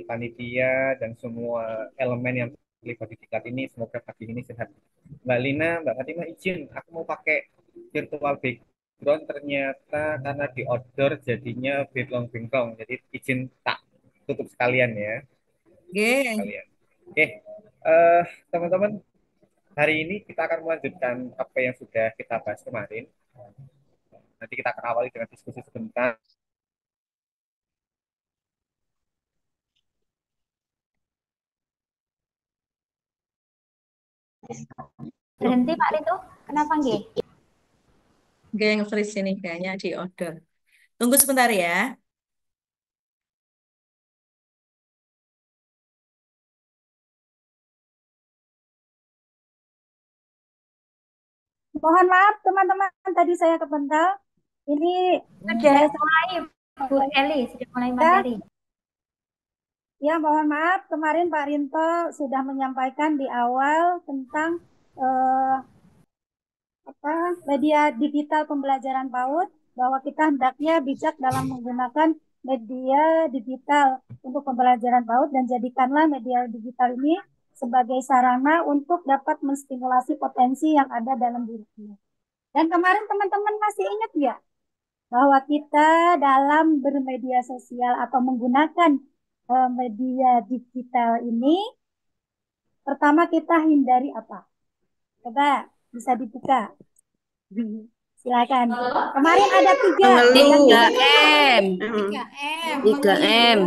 panitia, dan semua elemen yang terlibat di diklat ini. Semoga pagi ini sehat. Mbak Lina, Mbak Fatima izin, aku mau pakai virtual background ternyata karena di order jadinya bengkong-bengkong. Jadi izin tak tutup sekalian ya, Oke, sekalian. Oke, teman-teman, hari ini kita akan melanjutkan apa yang sudah kita bahas kemarin. Nanti kita akan awali dengan diskusi sebentar. Berhenti Pak Rito, kenapa nggih? oke yang freeze ini kayaknya di order. Tunggu sebentar ya. Mohon maaf teman-teman, tadi saya kebental. Ini Sudah saya mulai Bu Eli, sudah mulai sampaikan, materi. ya mohon maaf kemarin Pak Rinto sudah menyampaikan di awal tentang eh, media digital pembelajaran PAUD bahwa kita hendaknya bijak dalam menggunakan media digital untuk pembelajaran PAUD dan jadikanlah media digital ini sebagai sarana untuk dapat menstimulasi potensi yang ada dalam dirinya. Dan kemarin teman-teman masih ingat ya bahwa kita dalam bermedia sosial atau menggunakan media digital ini, pertama kita hindari apa? Coba bisa dibuka. Silakan. Kemarin ada tiga yang Mengeluh, 3M. Hmm, 3M. 3M,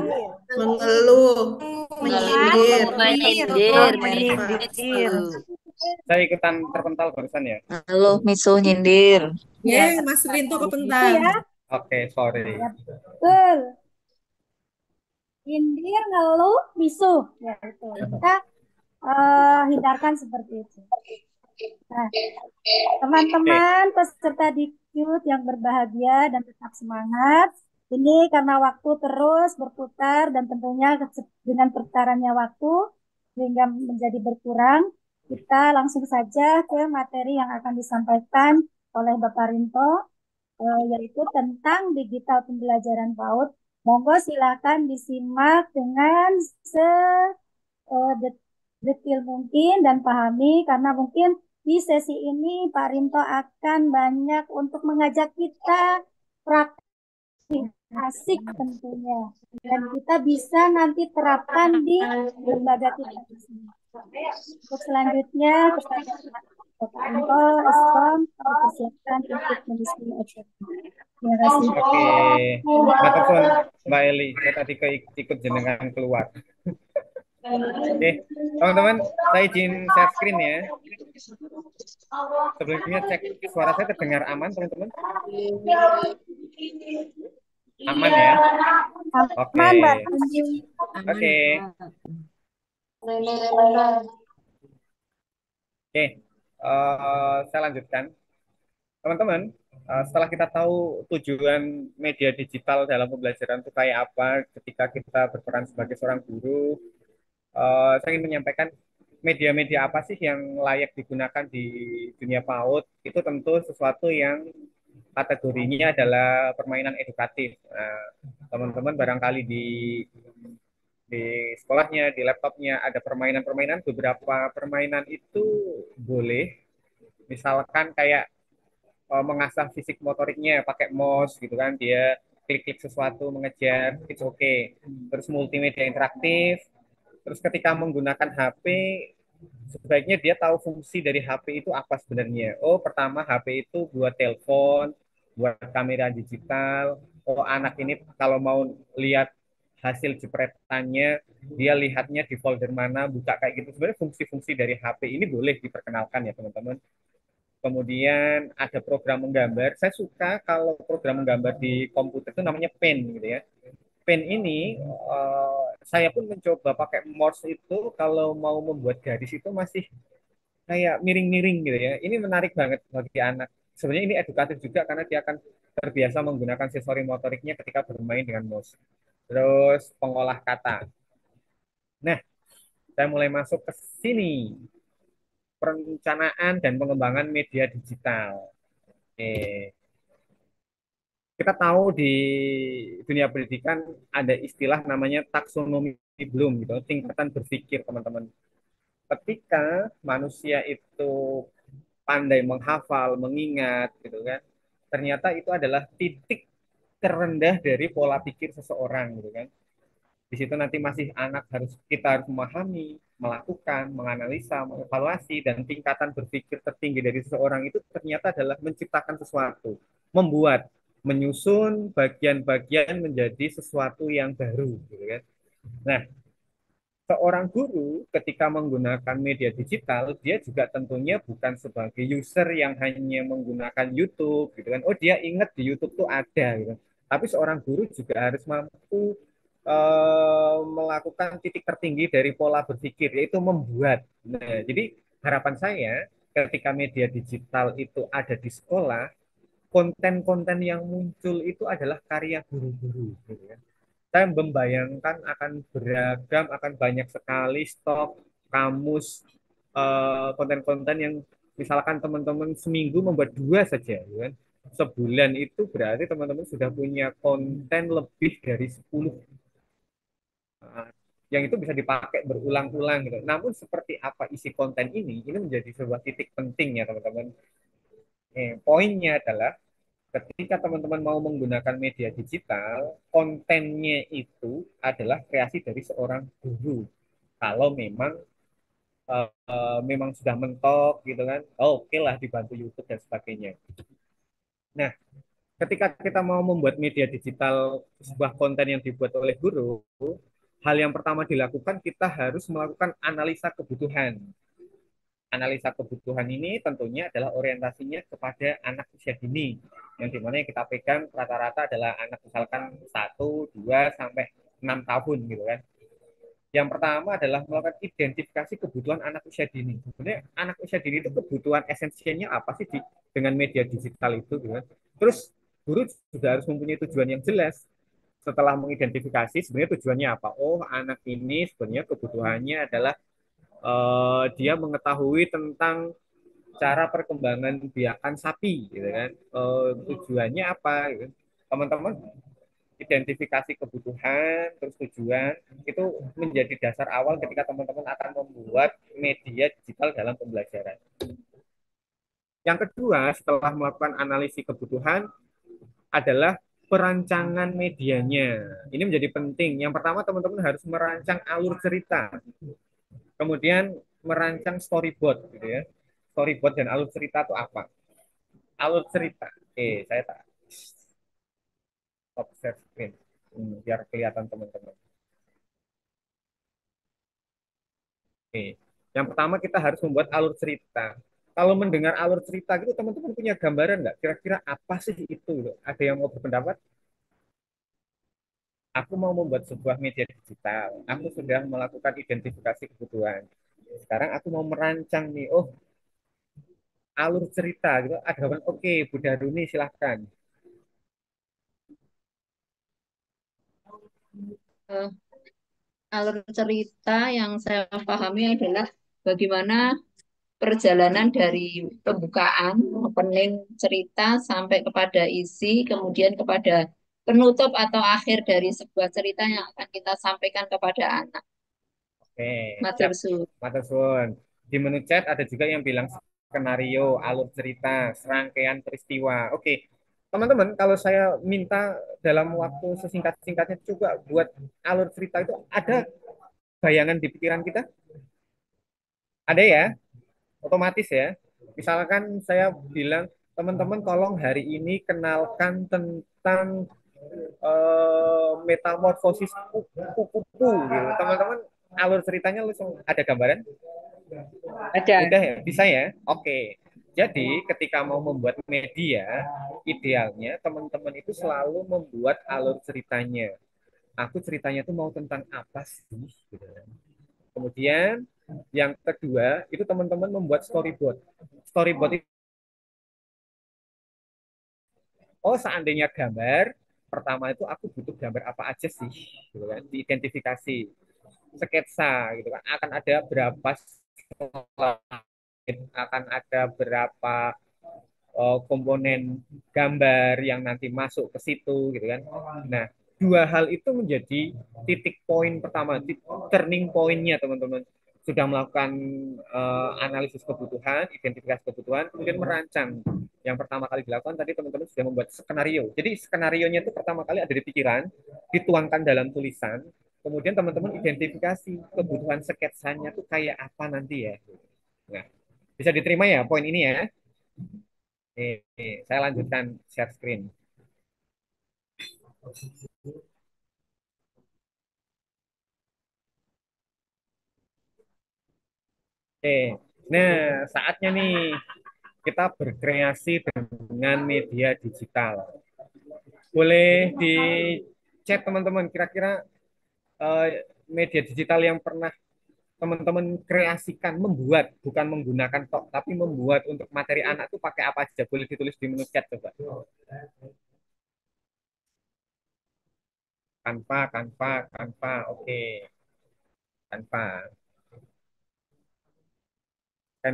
Menghindar. mengeluh, menyindir, Menyindir. menyindir. Saya ikutan terpental barusan ya. Halo, Miso nyindir. Ya, ya Mas Rinto itu kepental. ya. Oke, sorry. Ya betul. Hindir, ngeluh, misuh. Ya itu. Kita hindarkan seperti itu. Nah, Oke, teman-teman peserta Dikyut yang berbahagia dan tetap semangat. Ini karena waktu terus berputar dan tentunya dengan berputarnya waktu sehingga menjadi berkurang. Kita langsung saja ke materi yang akan disampaikan oleh Bapak Rinto, yaitu tentang digital pembelajaran PAUD. Monggo silakan disimak dengan detil mungkin dan pahami karena mungkin di sesi ini Pak Rinto akan banyak untuk mengajak kita praktik asik tentunya dan kita bisa nanti terapkan di lembaga kita sendiri. Untuk selanjutnya kepada Bapak Rinto, Eskom, dipersiapkan untuk mengisi acara. Terima kasih. oke. Matur suwun, Mbak Eli. Saya tadi ikut jenengan keluar. Oke, teman-teman, saya izin share screen ya. Sebelumnya cek suara saya terdengar aman, teman-teman. Aman ya. Oke, Aman, Mbak. Aman. oke, oke. Saya lanjutkan, teman-teman. Setelah kita tahu tujuan media digital dalam pembelajaran itu kayak apa, ketika kita berperan sebagai seorang guru, saya ingin menyampaikan media-media apa sih yang layak digunakan di dunia PAUD. Itu tentu sesuatu yang kategorinya adalah permainan edukatif. Nah, teman-teman barangkali di sekolahnya, di laptopnya ada permainan-permainan, beberapa permainan itu boleh, misalkan kayak mengasah fisik motoriknya pakai mouse gitu kan, dia klik-klik sesuatu mengejar, it's okay. Terus multimedia interaktif, terus ketika menggunakan HP sebaiknya dia tahu fungsi dari HP itu apa sebenarnya. Oh, pertama HP itu buat telepon, buat kamera digital. Oh, anak ini kalau mau lihat hasil jepretannya, dia lihatnya di folder mana, buka kayak gitu. Sebenarnya fungsi-fungsi dari HP ini boleh diperkenalkan ya teman-teman. Kemudian ada program menggambar. Saya suka kalau program menggambar di komputer itu namanya Pen gitu ya. Pen ini saya pun mencoba pakai mouse itu kalau mau membuat garis itu masih kayak miring-miring gitu ya. Ini menarik banget bagi anak. Sebenarnya ini edukatif juga karena dia akan terbiasa menggunakan sensori motoriknya ketika bermain dengan mouse. Terus pengolah kata. Nah, saya mulai masuk ke sini. Perencanaan dan pengembangan media digital. Oke. kita tahu di dunia pendidikan ada istilah namanya taksonomi Bloom gitu, tingkatan berpikir teman-teman. Ketika manusia itu pandai menghafal, mengingat gitu kan, ternyata itu adalah titik terendah dari pola pikir seseorang gitu kan. Di situ nanti masih anak kita harus memahami, melakukan, menganalisa, mengevaluasi, dan tingkatan berpikir tertinggi dari seseorang itu ternyata adalah menciptakan sesuatu, membuat, menyusun bagian-bagian menjadi sesuatu yang baru gitu kan. Nah, seorang guru ketika menggunakan media digital, dia juga tentunya bukan sebagai user yang hanya menggunakan YouTube gitu kan. Oh, dia ingat di YouTube tuh ada gitu. Tapi seorang guru juga harus mampu melakukan titik tertinggi dari pola berpikir, yaitu membuat. Nah, jadi harapan saya ketika media digital itu ada di sekolah, konten-konten yang muncul itu adalah karya guru-guru gitu kan. Saya membayangkan akan beragam, akan banyak sekali stok kamus konten-konten yang misalkan teman-teman seminggu membuat dua saja, ya kan? Sebulan itu berarti teman-teman sudah punya konten lebih dari 10 yang itu bisa dipakai berulang-ulang gitu. Namun seperti apa isi konten ini menjadi sebuah titik penting ya teman-teman. Poinnya adalah ketika teman-teman mau menggunakan media digital, kontennya itu adalah kreasi dari seorang guru. Kalau memang sudah mentok gitu kan, oh, oke lah dibantu YouTube dan sebagainya. Nah, ketika kita mau membuat media digital sebuah konten yang dibuat oleh guru, hal yang pertama dilakukan kita harus melakukan analisa kebutuhan. Analisa kebutuhan ini tentunya adalah orientasinya kepada anak usia dini, yang dimana yang kita pegang rata-rata adalah anak misalkan 1, 2 sampai 6 tahun gitu kan. Yang pertama adalah melakukan identifikasi kebutuhan anak usia dini. Sebenarnya anak usia dini itu kebutuhan esensialnya apa sih dengan media digital itu gitu kan. Terus guru juga harus mempunyai tujuan yang jelas setelah mengidentifikasi sebenarnya tujuannya apa. Oh, anak ini sebenarnya kebutuhannya adalah dia mengetahui tentang cara perkembangan biakan sapi gitu kan. Tujuannya apa gitu. Teman-teman identifikasi kebutuhan terus tujuan itu menjadi dasar awal ketika teman-teman akan membuat media digital dalam pembelajaran. Yang kedua, setelah melakukan analisis kebutuhan adalah perancangan medianya. Ini menjadi penting. Yang pertama, teman-teman harus merancang alur cerita. Kemudian merancang storyboard gitu ya. Storyboard dan alur cerita itu apa? Alur cerita. Oke, saya tak stop share screen. Biar kelihatan teman-teman. Oke. Yang pertama kita harus membuat alur cerita. Kalau mendengar alur cerita gitu, teman-teman punya gambaran nggak? Kira-kira apa sih itu? Ada yang mau berpendapat? Aku mau membuat sebuah media digital. Aku sudah melakukan identifikasi kebutuhan. Sekarang aku mau merancang nih. Oh, alur cerita gitu. Ada gambaran. Oke, Bu Daruni silahkan. Eh, Alur cerita yang saya pahami adalah bagaimana perjalanan dari pembukaan, opening cerita sampai kepada isi, kemudian kepada penutup atau akhir dari sebuah cerita yang akan kita sampaikan kepada anak. Oke, siap. Matur suwun. Matur suwun. Di menu chat ada juga yang bilang skenario, alur cerita, serangkaian peristiwa. Oke, teman-teman, kalau saya minta dalam waktu sesingkat-singkatnya coba buat alur cerita itu ada bayangan di pikiran kita? Ada ya? Otomatis ya. Misalkan saya bilang, teman-teman tolong hari ini kenalkan tentang metamorfosis kupu-kupu gitu. Teman-teman alur ceritanya langsung ada gambaran? Ada. Udah ya, bisa ya? Oke. Jadi ketika mau membuat media, idealnya teman-teman itu selalu membuat alur ceritanya. Aku ceritanya tuh mau tentang apa sih? Gitu. Kemudian yang kedua itu teman-teman membuat storyboard. Storyboard itu, oh seandainya gambar, pertama itu aku butuh gambar apa aja sih, gitu kan? Diidentifikasi, sketsa, gitu kan? Akan ada berapa slide, akan ada berapa komponen gambar yang nanti masuk ke situ gitu kan. Nah, dua hal itu menjadi titik poin pertama, turning pointnya teman-teman. Sudah melakukan analisis kebutuhan, identifikasi kebutuhan, kemudian merancang. Yang pertama kali dilakukan tadi teman-teman sudah membuat skenario. Jadi skenario-nya itu pertama kali ada di pikiran, dituangkan dalam tulisan, kemudian teman-teman identifikasi kebutuhan sketsanya tuh kayak apa nanti ya. Nah, bisa diterima ya poin ini ya. Saya lanjutkan share screen. Oke, nah saatnya nih kita berkreasi dengan media digital. Boleh di chat teman-teman, kira-kira eh, media digital yang pernah teman-teman kreasikan, membuat, bukan menggunakan tok, tapi membuat untuk materi anak tuh pakai apa aja? Boleh ditulis di menu chat coba. Canva, Canva, Canva, oke. Canva,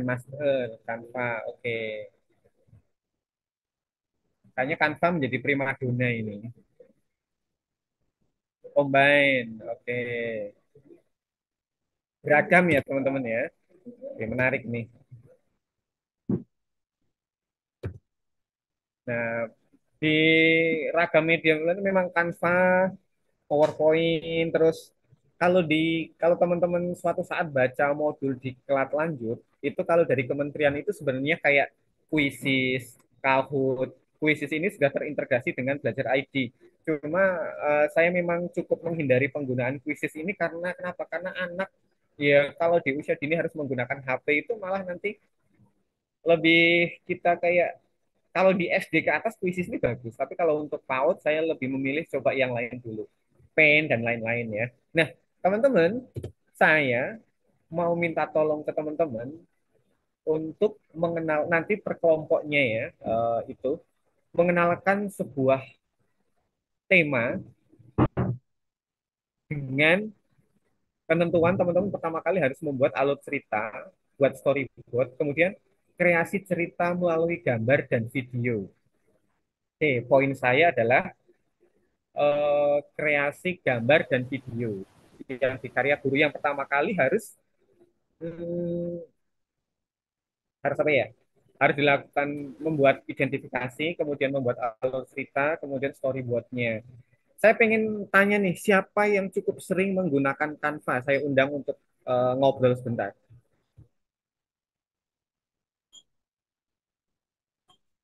Master, Canva, oke. Kayaknya Canva menjadi primadona ini. Combine, oke. Beragam ya teman-teman ya. Oke, menarik nih. Nah, di ragam media itu memang Canva, PowerPoint, terus kalau teman-teman suatu saat baca modul di kelas lanjut, itu kalau dari kementerian itu sebenarnya kayak kuisis, Kahoot. Kuisis ini sudah terintegrasi dengan Belajar ID. Cuma saya memang cukup menghindari penggunaan kuisis ini karena kenapa? Karena anak ya kalau di usia dini harus menggunakan HP itu malah nanti lebih kita kayak kalau di SD ke atas puisi ini bagus, tapi kalau untuk PAUD saya lebih memilih coba yang lain dulu. Pen dan lain-lain ya. Nah, teman-teman, saya mau minta tolong ke teman-teman untuk mengenal nanti per kelompoknya ya, itu mengenalkan sebuah tema dengan penentuan teman-teman pertama kali harus membuat alur cerita, buat storyboard, kemudian kreasi cerita melalui gambar dan video. Oke, poin saya adalah kreasi gambar dan video yang di karya guru yang pertama kali hmm, harus apa ya? Harus dilakukan membuat identifikasi, kemudian membuat alur cerita, kemudian storyboardnya. Saya pengen tanya nih, siapa yang cukup sering menggunakan Canva? Saya undang untuk ngobrol sebentar.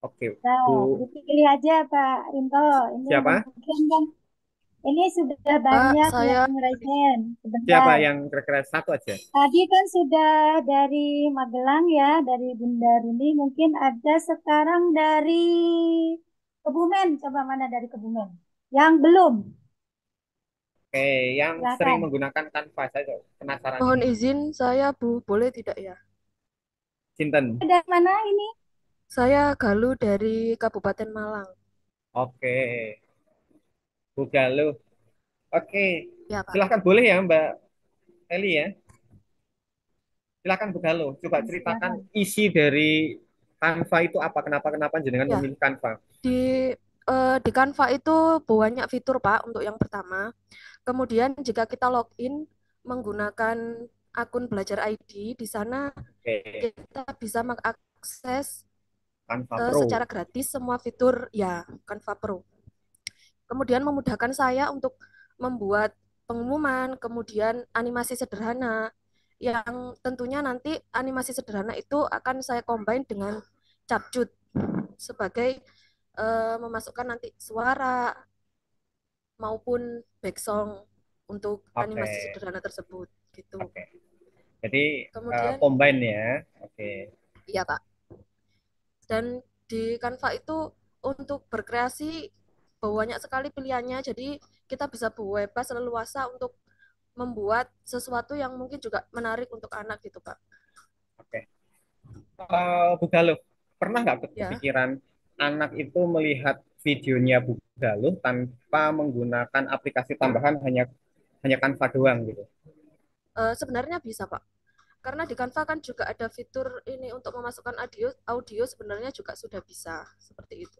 Oke, Nah, Bu, dipilih aja Pak Rinto. Ini siapa? mungkin kan ini sudah Pak, banyak saya yang raise hand. Siapa Sebentar. yang kira-kira satu aja? Tadi kan sudah dari Magelang ya, dari Bunda Rini. Mungkin ada sekarang dari Kebumen. Coba mana dari Kebumen? Yang belum, Oke, yang sering silakan. menggunakan Canva, saya penasaran mohon ini. izin, saya Bu, boleh tidak ya? Sinten? Dari mana ini? Saya Galuh dari Kabupaten Malang. Oke, Bu Galuh. Oke, Ya, Pak. silahkan boleh ya Mbak Eli ya. Silahkan Bu Galuh. Coba ceritakan Silakan. isi dari Canva itu apa? Kenapa kenapa jenengan Ya, memilih Canva? di di Canva itu banyak fitur, Pak, untuk yang pertama. Kemudian jika kita login menggunakan akun Belajar ID, di sana Oke, kita bisa mengakses Canva Pro. secara gratis semua fitur ya Canva Pro. Kemudian memudahkan saya untuk membuat pengumuman, kemudian animasi sederhana yang tentunya nanti animasi sederhana itu akan saya combine dengan capcut sebagai memasukkan nanti suara maupun back song untuk Oke, animasi sederhana tersebut gitu. oke. Jadi Kemudian combine ya. Oke, iya Pak. Dan di Canva itu untuk berkreasi banyak sekali pilihannya. Jadi kita bisa bebas leluasa untuk membuat sesuatu yang mungkin juga menarik untuk anak gitu Pak. oke. Bu Galuh, pernah nggak Ya, kepikiran anak itu melihat videonya Bu Galuh tanpa menggunakan aplikasi tambahan hanya hanya Canva doang gitu? sebenarnya bisa Pak. Karena di Canva kan juga ada fitur ini untuk memasukkan audio, audio sebenarnya juga sudah bisa seperti itu.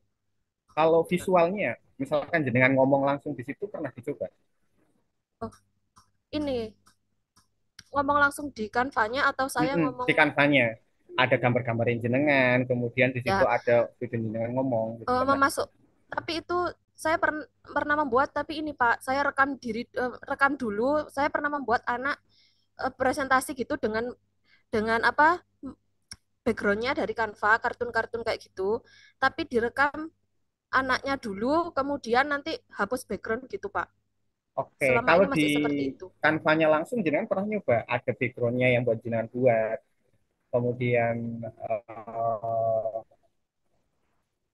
Kalau visualnya, misalkan jenengan ngomong langsung di situ pernah dicoba? Oh, ini ngomong langsung di Canva-nya atau saya Mm-mm, ngomong di kanvanya ada gambar-gambar yang jenengan, kemudian di situ ya ada video jenengan ngomong, gitu pernah? memasuk. Tapi itu saya pernah membuat, tapi ini Pak, saya rekam diri, rekam dulu. Saya pernah membuat anak presentasi gitu dengan apa backgroundnya dari Canva, kartun-kartun kayak gitu. Tapi direkam anaknya dulu, kemudian nanti hapus background gitu Pak. Oke, Selama kalau ini di masih seperti itu. kanvanya langsung jenengan pernah nyoba ada backgroundnya yang buat jenengan buat, kemudian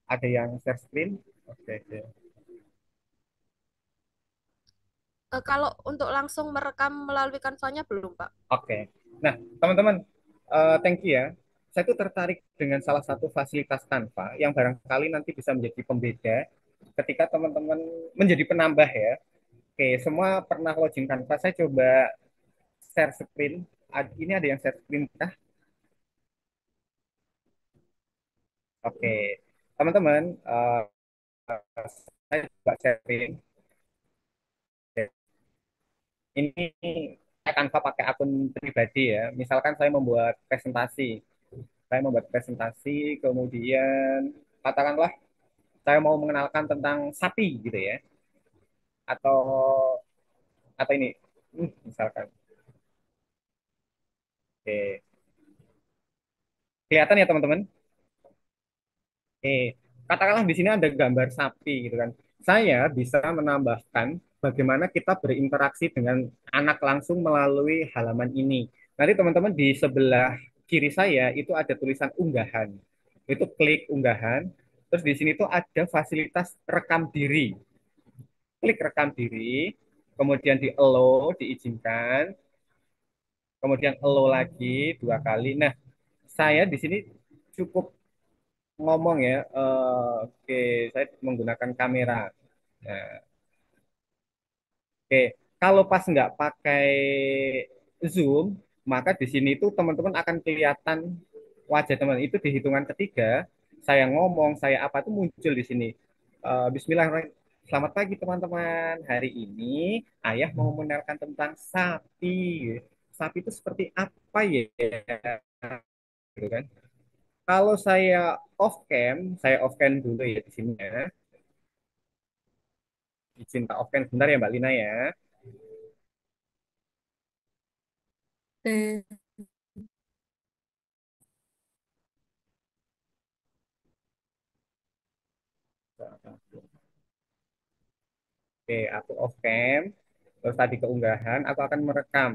ada yang share screen. Oke, oke. Kalau untuk langsung merekam melalui Canva-nya belum Pak. Oke. Nah, teman-teman, thank you ya. Saya tuh tertarik dengan salah satu fasilitas Canva yang barangkali nanti bisa menjadi pembeda ketika teman-teman menjadi penambah ya. Oke, semua pernah login Canva. Saya coba share screen. Ini ada yang share screen kah? Oke, teman-teman, saya coba sharing. Oke. Ini saya Canva pakai akun pribadi ya. Misalkan saya membuat presentasi, kemudian katakanlah saya mau mengenalkan tentang sapi gitu ya, atau ini, misalkan, oke, kelihatan ya teman-teman. Katakanlah di sini ada gambar sapi gitu kan. Saya bisa menambahkan bagaimana kita berinteraksi dengan anak langsung melalui halaman ini. Nanti teman-teman di sebelah kiri saya itu ada tulisan unggahan. Itu klik unggahan. Terus di sini tuh ada fasilitas rekam diri. Klik rekam diri, kemudian di allow, diizinkan, kemudian allow lagi 2 kali. Nah, saya di sini cukup ngomong ya, oke, saya menggunakan kamera. Nah, oke, kalau pas nggak pakai Zoom, maka di sini tuh teman-teman akan kelihatan wajah teman itu di hitungan ketiga. Saya ngomong, saya apa tuh muncul di sini. Bismillahirrahmanirrahim. Selamat pagi teman-teman. Hari ini ayah mau mengenalkan tentang sapi. Sapi itu seperti apa ya? Gitu kan. Kalau saya off cam dulu ya di sini ya. Izin tak off cam sebentar ya Mbak Lina ya. Oke. Oke, aku off cam. Terus tadi keunggahan, aku akan merekam.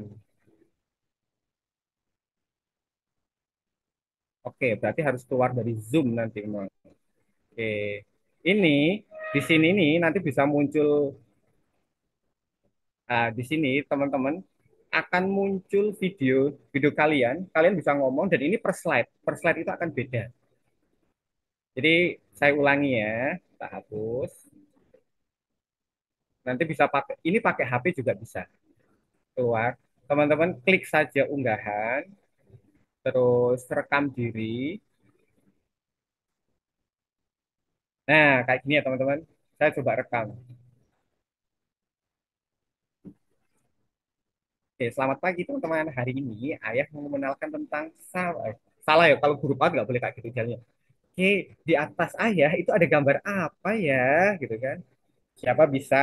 Oke, berarti harus keluar dari Zoom nanti, Mang. Oke, ini di sini nih nanti bisa muncul, di sini teman-teman akan muncul video video kalian. Kalian bisa ngomong dan ini per slide itu akan beda. Jadi saya ulangi ya, kita hapus. Nanti bisa pakai ini pakai HP juga bisa keluar. Teman-teman klik saja unggahan, terus rekam diri. Nah, kayak gini ya teman-teman. Saya coba rekam. Oke, selamat pagi teman-teman. Hari ini ayah mau mengenalkan tentang salah ya. Kalau huruf A nggak boleh kayak gitu jalannya. Oke, di atas ayah itu ada gambar apa ya, gitu kan? Siapa bisa?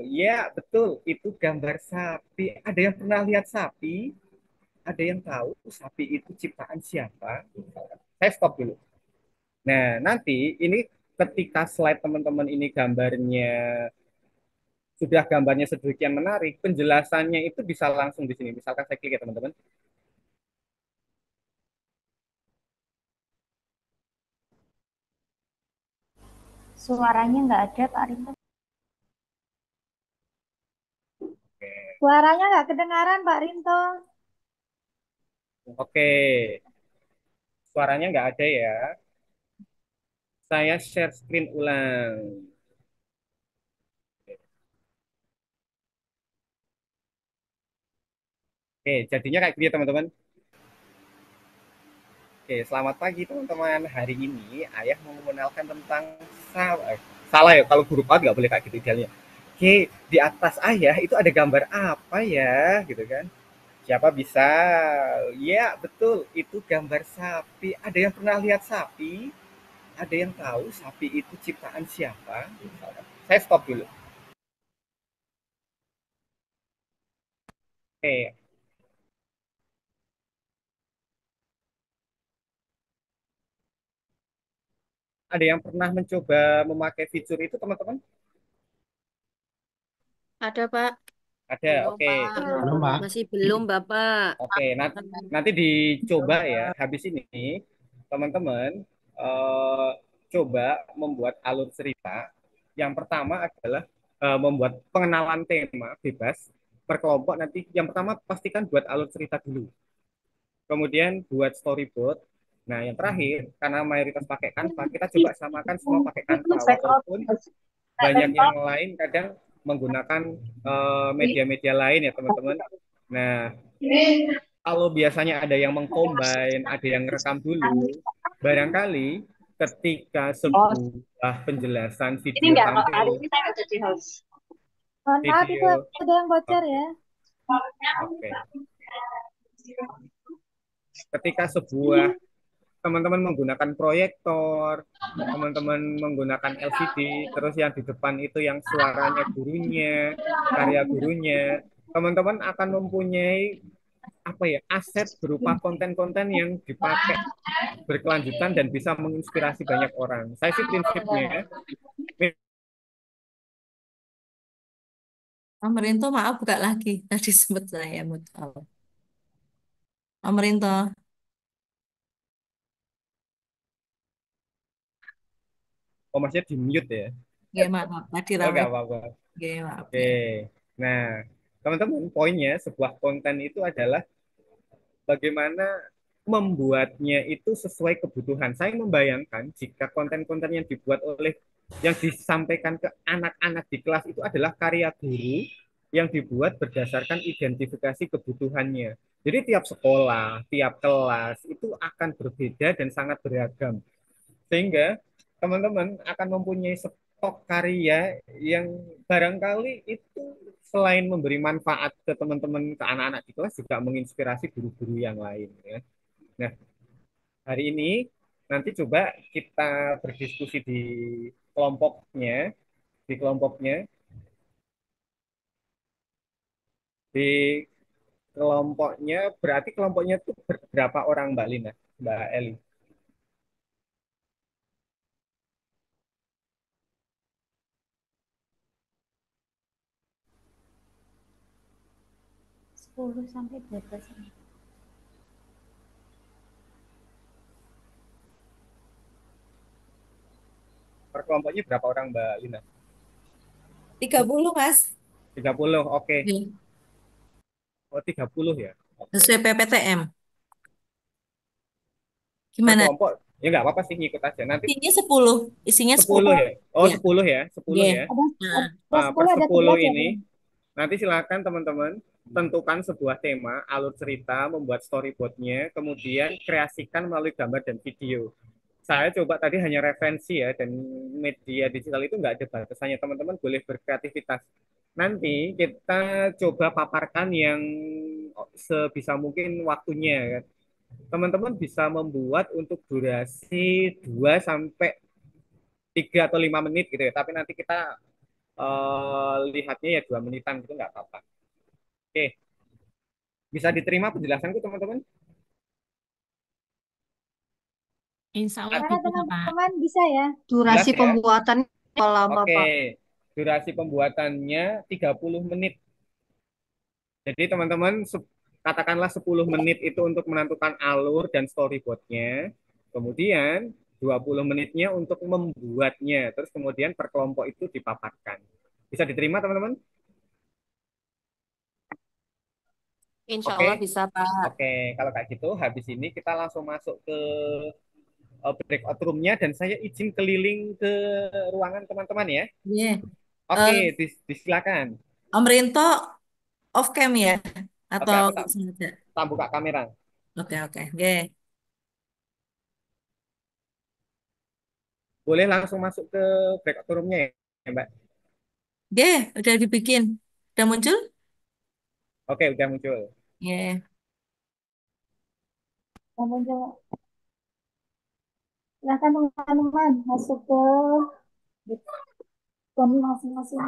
Ya, betul. Itu gambar sapi. Ada yang pernah lihat sapi? Ada yang tahu sapi itu ciptaan siapa? Saya stop dulu. Nah, nanti ini ketika slide teman-teman ini sudah gambarnya sedemikian menarik, penjelasannya itu bisa langsung di sini. Misalkan saya klik ya teman-teman. Suaranya nggak ada, Pak Rinto. Suaranya nggak kedengaran, Pak Rinto. Oke, suaranya nggak ada ya. Saya share screen ulang. Oke, jadinya kayak gini ya teman-teman. Oke, selamat pagi teman-teman. Hari ini ayah mau mengenalkan tentang salah ya, kalau huruf A nggak boleh kayak gitu idealnya. Oke, di atas ayah itu ada gambar apa ya, gitu kan? Siapa bisa? Ya, betul, itu gambar sapi. Ada yang pernah lihat sapi? Ada yang tahu sapi itu ciptaan siapa? Saya stop dulu. Oke, ada yang pernah mencoba memakai fitur itu teman-teman? Ada, Pak. Ada, Belum, oke. Pak. Belum, Pak. Masih belum, Bapak. Oke, nanti dicoba ya. Habis ini teman-teman coba membuat alur cerita. Yang pertama adalah membuat pengenalan tema bebas per kelompok. Nanti yang pertama pastikan buat alur cerita dulu. Kemudian buat storyboard. Nah, yang terakhir karena mayoritas pakai Canva, kita coba samakan semua pakai Canva walaupun banyak yang lain kadang menggunakan media-media lain ya, teman-teman. Nah, kalau biasanya ada yang mengcombine, ada yang rekam dulu, barangkali ketika sebuah penjelasan video tampil, Mohon maaf itu video, ada yang bocor oke, ya. oke. Ketika sebuah teman-teman menggunakan proyektor, teman-teman menggunakan LCD, terus yang di depan itu yang suaranya gurunya, karya gurunya, teman-teman akan mempunyai apa ya, aset berupa konten-konten yang dipakai berkelanjutan dan bisa menginspirasi banyak orang. Saya sih prinsipnya, Pemerintah maaf buka lagi. Tadi sempat saya mutual. Pemerintah, oh maksudnya di mute ya? ya maaf. Tadi Oh rame. nggak apa-apa. Ya maaf Oke. ya. Nah, teman-teman, poinnya sebuah konten itu adalah bagaimana membuatnya itu sesuai kebutuhan. Saya membayangkan jika konten-konten yang dibuat oleh yang disampaikan ke anak-anak di kelas itu adalah karya guru yang dibuat berdasarkan identifikasi kebutuhannya. Jadi tiap sekolah, tiap kelas itu akan berbeda dan sangat beragam. Sehingga teman-teman akan mempunyai stok karya yang barangkali itu selain memberi manfaat ke teman-teman, ke anak-anak di kelas juga menginspirasi guru-guru yang lain ya. Nah, hari ini nanti coba kita berdiskusi kelompoknya, di kelompoknya, di kelompoknya berarti kelompoknya itu berapa orang Mbak Lina, Mbak Eli? 10 sampai 12 menit. Per kelompoknya berapa orang Mbak Lina? 30, Mas. 30, oke. Ya. Oh, 30 ya. Oke. Sesuai PPTM. Per Gimana? kelompok ya nggak apa-apa sih, ngikut aja. Nanti Isinya 10. Isinya 10 10. ya. Oh, Ya. 10 ya. 10 Ya. ya. Nah, Ada Per 10 ada 10 11 ya, ini Bang? nanti silakan teman-teman tentukan sebuah tema, alur cerita, membuat storyboardnya, kemudian kreasikan melalui gambar dan video. Saya coba tadi hanya referensi ya, dan media digital itu nggak ada batasannya. Teman-teman boleh berkreativitas. Nanti kita coba paparkan yang sebisa mungkin waktunya ya. Teman-teman bisa membuat untuk durasi 2 sampai 3 atau 5 menit gitu ya. Tapi nanti kita lihatnya ya 2 menitan gitu nggak apa-apa. Oke, bisa diterima penjelasanku teman-teman? Insya Allah Karena bisa, Pak. teman-teman bisa ya. Jelas Durasi ya? pembuatan berapa lama, Oke, Pak? durasi pembuatannya 30 menit. Jadi teman-teman katakanlah 10 menit itu untuk menentukan alur dan storyboardnya. Kemudian 20 menitnya untuk membuatnya. Terus kemudian per kelompok itu dipaparkan. Bisa diterima teman-teman? Insya Allah Oke, bisa, Pak. oke. Kalau kayak gitu, habis ini kita langsung masuk ke breakout room-nya dan saya izin keliling ke ruangan teman-teman ya. Ya. Oke, Eh, disilakan. Om Rinto off cam ya? Oke, Atau aku tak, sengaja? tak buka kamera. Oke, oke. Oke. boleh langsung masuk ke breakout room-nya ya, Mbak? Deh, udah dibikin. Udah muncul? Oke, udah muncul. Ya. Namun, silakan teman-teman masuk ke kami masing-masing.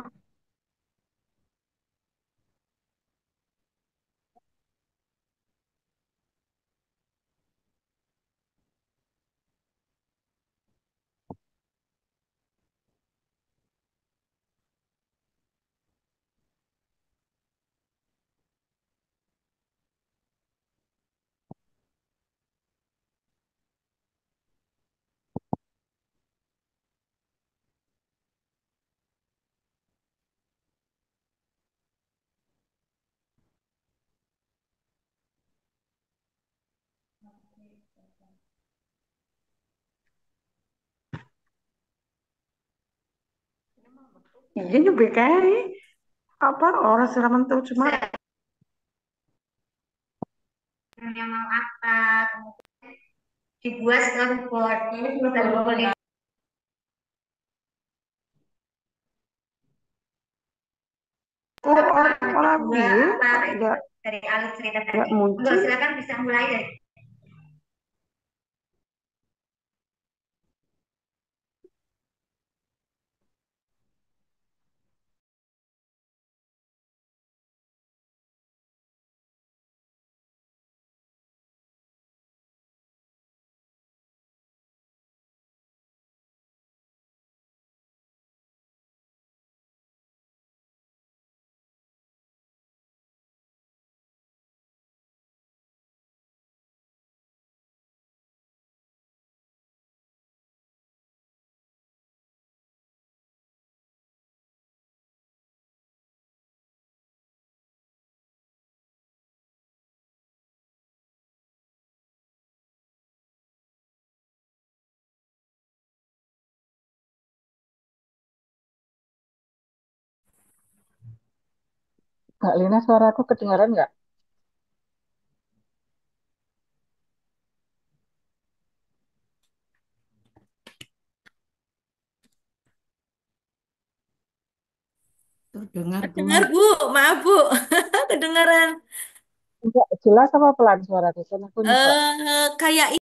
Iya juga kayak apa orang siraman tuh cuma yang mau apa dibuat setelah buat ini boleh orang view nggak dari alur cerita tadi. nggak muncul. Silakan bisa mulai dari Kak Lina, suaraku kedengaran nggak? Terdengar, Bu. Dengar, Bu. Maaf, Bu. Kedengaran. Enggak jelas apa pelan suaraku? Kan aku nyoba. Kayak